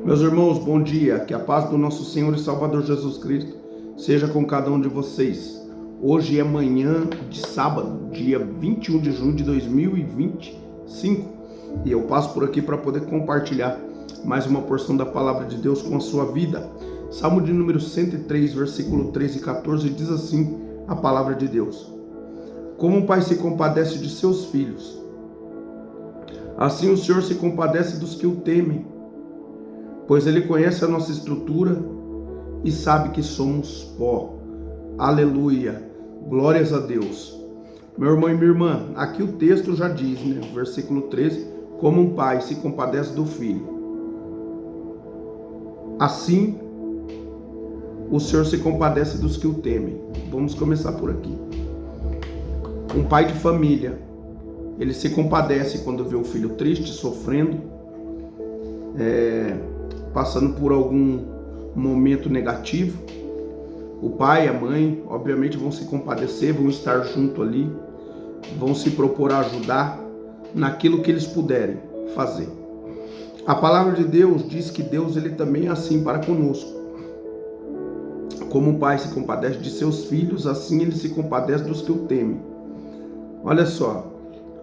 Meus irmãos, bom dia. Que a paz do nosso Senhor e Salvador Jesus Cristo seja com cada um de vocês. Hoje é manhã de sábado, dia 21 de junho de 2025, e eu passo por aqui para poder compartilhar mais uma porção da palavra de Deus com a sua vida. Salmo de número 103, versículo 13 e 14 diz assim a palavra de Deus: Como um pai se compadece de seus filhos, assim o Senhor se compadece dos que o temem, pois Ele conhece a nossa estrutura e sabe que somos pó. Aleluia, glórias a Deus. Meu irmão e minha irmã, aqui o texto já diz, versículo 13, como um pai se compadece do filho, assim o Senhor se compadece dos que o temem. Vamos começar por aqui. Um pai de família, ele se compadece quando vê o filho triste, sofrendo, passando por algum momento negativo. O pai e a mãe, obviamente, vão se compadecer, vão estar junto ali, vão se propor a ajudar naquilo que eles puderem fazer. A palavra de Deus diz que Deus, ele também é assim para conosco. Como um pai se compadece de seus filhos, assim ele se compadece dos que o temem. Olha só,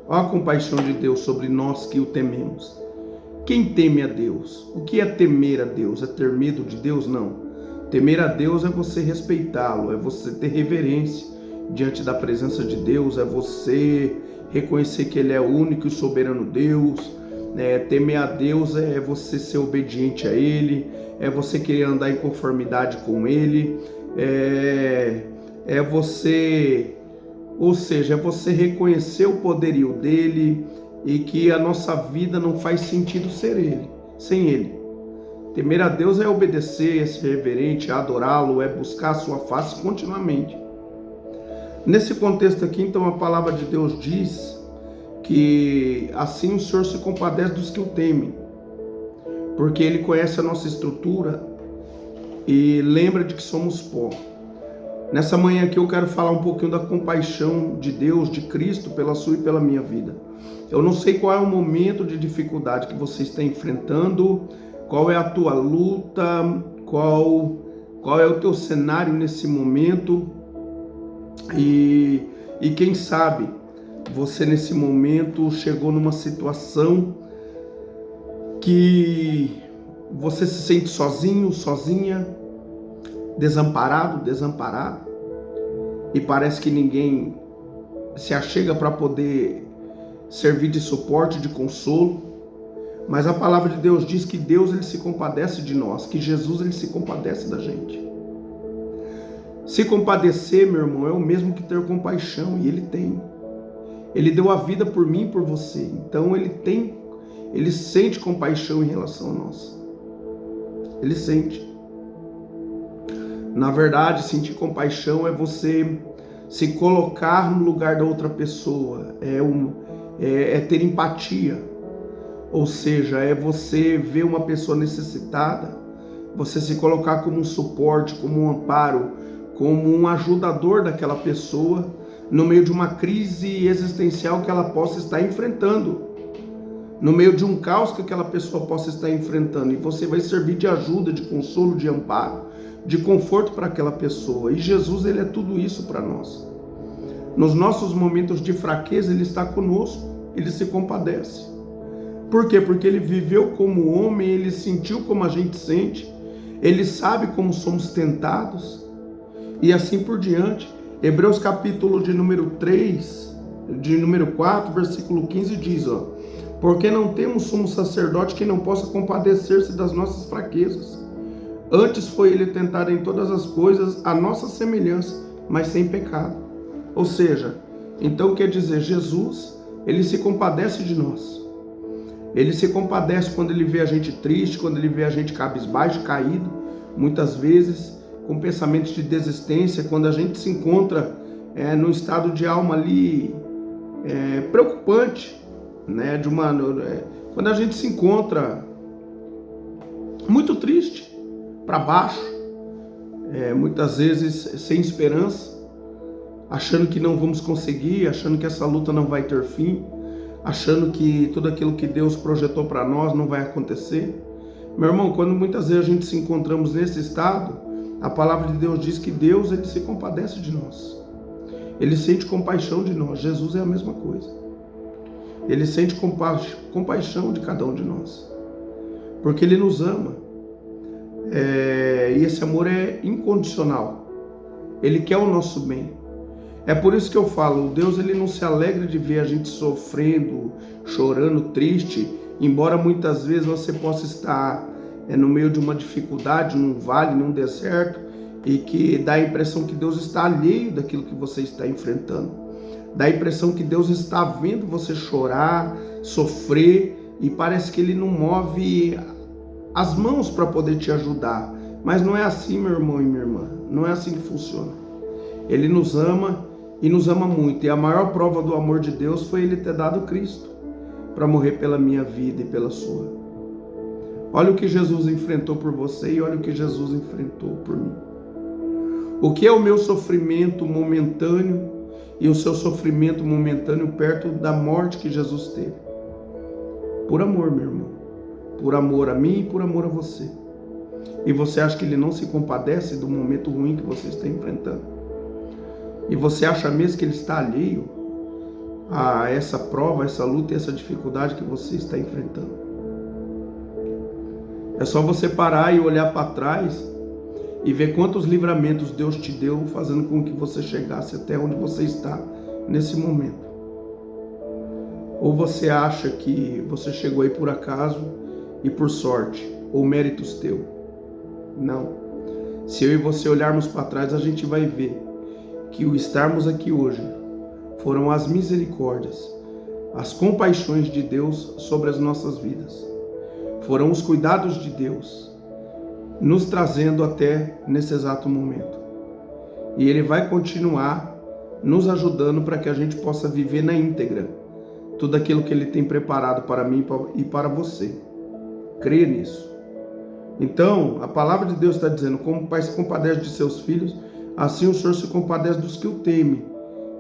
olha a compaixão de Deus sobre nós que o tememos. Quem teme a Deus? O que é temer a Deus? É ter medo de Deus? Não. Temer a Deus é você respeitá-lo, é você ter reverência diante da presença de Deus, é você reconhecer que Ele é o único e soberano Deus. Temer a Deus é você ser obediente a Ele, é você querer andar em conformidade com Ele, é você reconhecer o poderio dEle, e que a nossa vida não faz sentido sem Ele. Temer a Deus é obedecer, é ser reverente, é adorá-lo, é buscar a sua face continuamente. Nesse contexto aqui, então, a palavra de Deus diz que assim o Senhor se compadece dos que o temem, porque Ele conhece a nossa estrutura e lembra de que somos pó. Nessa manhã aqui eu quero falar um pouquinho da compaixão de Deus, de Cristo, pela sua e pela minha vida. Eu não sei qual é o momento de dificuldade que você está enfrentando, qual é a tua luta, qual é o teu cenário nesse momento, e quem sabe você nesse momento chegou numa situação que você se sente sozinho, sozinha, desamparado, desamparada, e parece que ninguém se achega para poder servir de suporte, de consolo. Mas a palavra de Deus diz que Deus, ele se compadece de nós, que Jesus, ele se compadece da gente. Se compadecer, meu irmão, é o mesmo que ter compaixão, e Ele tem. Ele deu a vida por mim e por você, então Ele sente compaixão em relação a nós. Ele sente. Na verdade, sentir compaixão é você se colocar no lugar da outra pessoa, é ter empatia, ou seja, é você ver uma pessoa necessitada, você se colocar como um suporte, como um amparo, como um ajudador daquela pessoa no meio de uma crise existencial que ela possa estar enfrentando, no meio de um caos que aquela pessoa possa estar enfrentando, e você vai servir de ajuda, de consolo, de amparo, de conforto para aquela pessoa. E Jesus, ele é tudo isso para nós. Nos nossos momentos de fraqueza, ele está conosco, ele se compadece. Por quê? Porque ele viveu como homem, ele sentiu como a gente sente, ele sabe como somos tentados, e assim por diante. Hebreus capítulo de número 4, versículo 15 diz, porque não temos sumo sacerdote que não possa compadecer-se das nossas fraquezas. Antes foi ele tentado em todas as coisas, a nossa semelhança, mas sem pecado. Ou seja, então quer dizer, Jesus, ele se compadece de nós. Ele se compadece quando ele vê a gente triste, quando ele vê a gente cabisbaixo, caído, muitas vezes com pensamentos de desistência, quando a gente se encontra num estado de alma ali preocupante, quando a gente se encontra muito triste, para baixo, muitas vezes sem esperança, achando que não vamos conseguir, achando que essa luta não vai ter fim, achando que tudo aquilo que Deus projetou para nós não vai acontecer. Meu irmão, quando muitas vezes a gente se encontramos nesse estado, a palavra de Deus diz que Deus, ele se compadece de nós. Ele sente compaixão de nós. Jesus é a mesma coisa. Ele sente compaixão de cada um de nós. Porque ele nos ama. E esse amor é incondicional. Ele quer o nosso bem. É por isso que eu falo, Deus, ele não se alegra de ver a gente sofrendo, chorando, triste, embora muitas vezes você possa estar no meio de uma dificuldade, num vale, num deserto, e que dá a impressão que Deus está alheio daquilo que você está enfrentando. Dá a impressão que Deus está vendo você chorar, sofrer, e parece que ele não move as mãos para poder te ajudar. Mas não é assim, meu irmão e minha irmã. Não é assim que funciona. Ele nos ama e nos ama muito. E a maior prova do amor de Deus foi ele ter dado Cristo para morrer pela minha vida e pela sua. Olha o que Jesus enfrentou por você e olha o que Jesus enfrentou por mim. O que é o meu sofrimento momentâneo e o seu sofrimento momentâneo perto da morte que Jesus teve? Por amor, meu irmão. Por amor a mim e por amor a você. E você acha que ele não se compadece do momento ruim que você está enfrentando? E você acha mesmo que ele está alheio a essa prova, essa luta e essa dificuldade que você está enfrentando? É só você parar e olhar para trás e ver quantos livramentos Deus te deu, fazendo com que você chegasse até onde você está nesse momento. Ou você acha que você chegou aí por acaso e por sorte, ou méritos teu? Não. Se eu e você olharmos para trás, a gente vai ver que o estarmos aqui hoje foram as misericórdias, as compaixões de Deus sobre as nossas vidas. Foram os cuidados de Deus nos trazendo até nesse exato momento. E Ele vai continuar nos ajudando para que a gente possa viver na íntegra tudo aquilo que Ele tem preparado para mim e para você. Creia nisso. Então, a palavra de Deus está dizendo, como o Pai se compadece de seus filhos, assim o Senhor se compadece dos que o temem,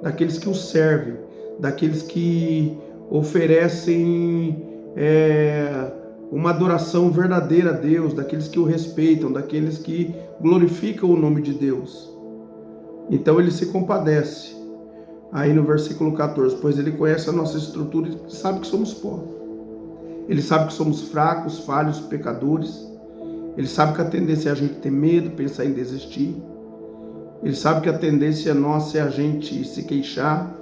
daqueles que o servem, daqueles que oferecem uma adoração verdadeira a Deus, daqueles que o respeitam, daqueles que glorificam o nome de Deus. Então ele se compadece. Aí no versículo 14, pois ele conhece a nossa estrutura e sabe que somos pó. Ele sabe que somos fracos, falhos, pecadores. Ele sabe que a tendência é a gente ter medo, pensar em desistir. Ele sabe que a tendência nossa é a gente se queixar,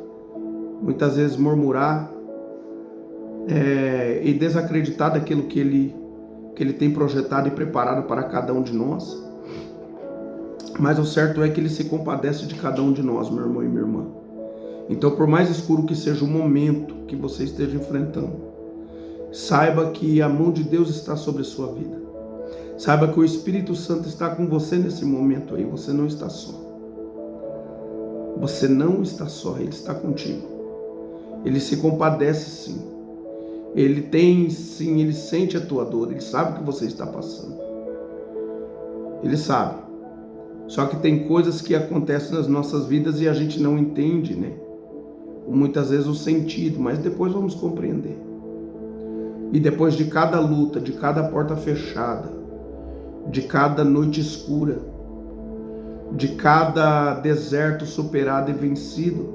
muitas vezes murmurar e desacreditar daquilo que ele tem projetado e preparado para cada um de nós. Mas o certo é que ele se compadece de cada um de nós, meu irmão e minha irmã. Então, por mais escuro que seja o momento que você esteja enfrentando, saiba que a mão de Deus está sobre a sua vida. Saiba que o Espírito Santo está com você nesse momento aí, você não está só. Você não está só, Ele está contigo. Ele se compadece sim. Ele tem sim, Ele sente a tua dor, Ele sabe o que você está passando. Ele sabe. Só que tem coisas que acontecem nas nossas vidas e a gente não entende, né? Muitas vezes o sentido, mas depois vamos compreender. E depois de cada luta, de cada porta fechada, de cada noite escura, de cada deserto superado e vencido,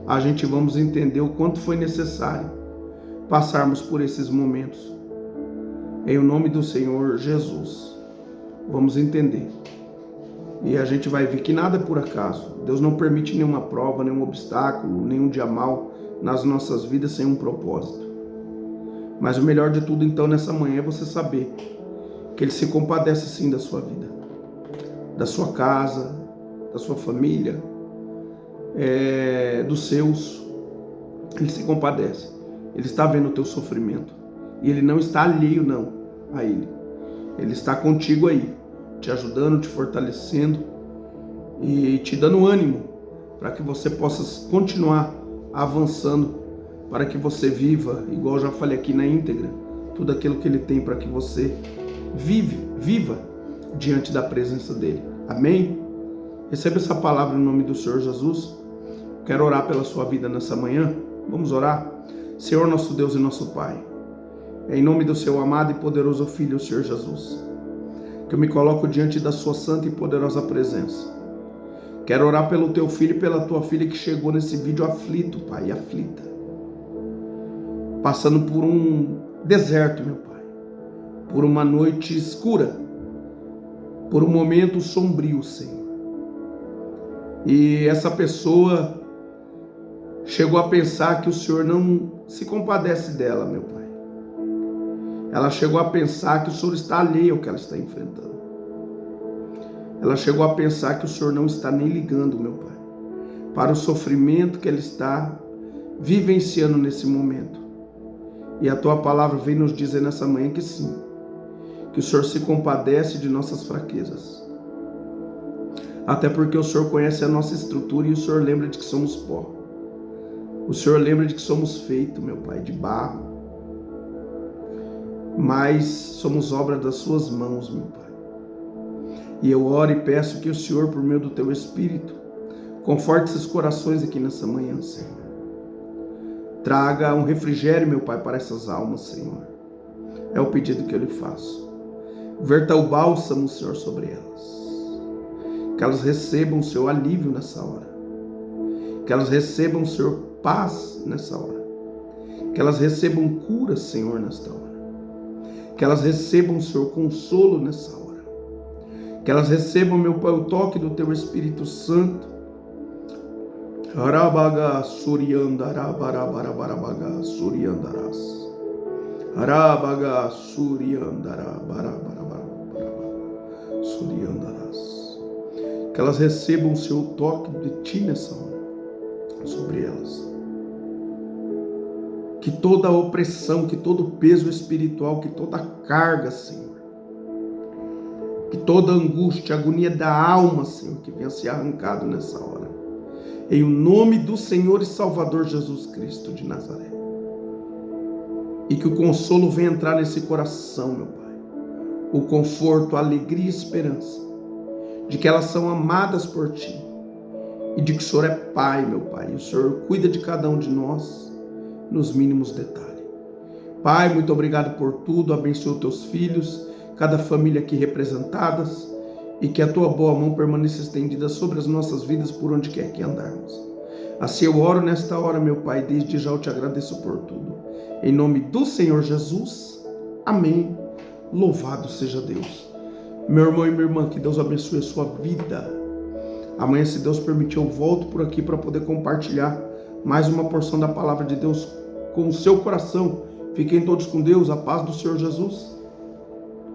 a gente vamos entender o quanto foi necessário passarmos por esses momentos. Em nome do Senhor Jesus, vamos entender. E a gente vai ver que nada é por acaso. Deus não permite nenhuma prova, nenhum obstáculo, nenhum dia mal nas nossas vidas sem um propósito. Mas o melhor de tudo então nessa manhã é você saber que Ele se compadece sim da sua vida, da sua casa, da sua família, dos seus. Ele se compadece. Ele está vendo o teu sofrimento. E Ele não está alheio não a ele. Ele está contigo aí, te ajudando, te fortalecendo e te dando ânimo para que você possa continuar avançando, para que você viva, igual eu já falei aqui, na íntegra, tudo aquilo que Ele tem para que você viva diante da presença dEle. Amém? Receba essa palavra em nome do Senhor Jesus. Quero orar pela sua vida nessa manhã. Vamos orar? Senhor, nosso Deus e nosso Pai, É em nome do seu amado e poderoso Filho, o Senhor Jesus, que eu me coloco diante da sua santa e poderosa presença. Quero orar pelo teu filho e pela tua filha que chegou nesse vídeo aflito, Pai, aflita. Passando por um deserto, meu Pai. Por uma noite escura. Por um momento sombrio, Senhor. E essa pessoa chegou a pensar que o Senhor não se compadece dela, meu Pai. Ela chegou a pensar que o Senhor está alheio ao que ela está enfrentando. Ela chegou a pensar que o Senhor não está nem ligando, meu Pai, para o sofrimento que ela está vivenciando nesse momento. E a Tua palavra vem nos dizer nessa manhã que sim, que o Senhor se compadece de nossas fraquezas. Até porque o Senhor conhece a nossa estrutura e o Senhor lembra de que somos pó. O Senhor lembra de que somos feitos, meu Pai, de barro. Mas somos obra das Suas mãos, meu Pai. E eu oro e peço que o Senhor, por meio do Teu Espírito, conforte esses corações aqui nessa manhã, Senhor. Traga um refrigério, meu Pai, para essas almas, Senhor. É o pedido que eu lhe faço. Verta o bálsamo, Senhor, sobre elas. Que elas recebam o Seu alívio nessa hora. Que elas recebam, Senhor, paz nessa hora. Que elas recebam cura, Senhor, nesta hora. Que elas recebam, Senhor, consolo nessa hora. Que elas recebam, meu Pai, o toque do Teu Espírito Santo. Arabaga suriandara barabarabaga suriandaras. Arabaga suriandara barabarabaga suriandaras. Que elas recebam o Seu toque de Ti nessa hora sobre elas. Que toda a opressão, que todo o peso espiritual, que toda a carga, Senhor, que toda a angústia, a agonia da alma, Senhor, que venha ser arrancado nessa hora. Em o nome do Senhor e Salvador Jesus Cristo de Nazaré. E que o consolo venha entrar nesse coração, meu Pai. O conforto, a alegria e a esperança. De que elas são amadas por Ti. E de que o Senhor é Pai, meu Pai. E o Senhor cuida de cada um de nós nos mínimos detalhes. Pai, muito obrigado por tudo. Abençoa os Teus filhos, cada família aqui representadas, e que a Tua boa mão permaneça estendida sobre as nossas vidas por onde quer que andarmos. Assim eu oro nesta hora, meu Pai, desde já eu Te agradeço por tudo. Em nome do Senhor Jesus, amém. Louvado seja Deus. Meu irmão e minha irmã, que Deus abençoe a sua vida. Amanhã, se Deus permitir, eu volto por aqui para poder compartilhar mais uma porção da palavra de Deus com o seu coração. Fiquem todos com Deus, a paz do Senhor Jesus.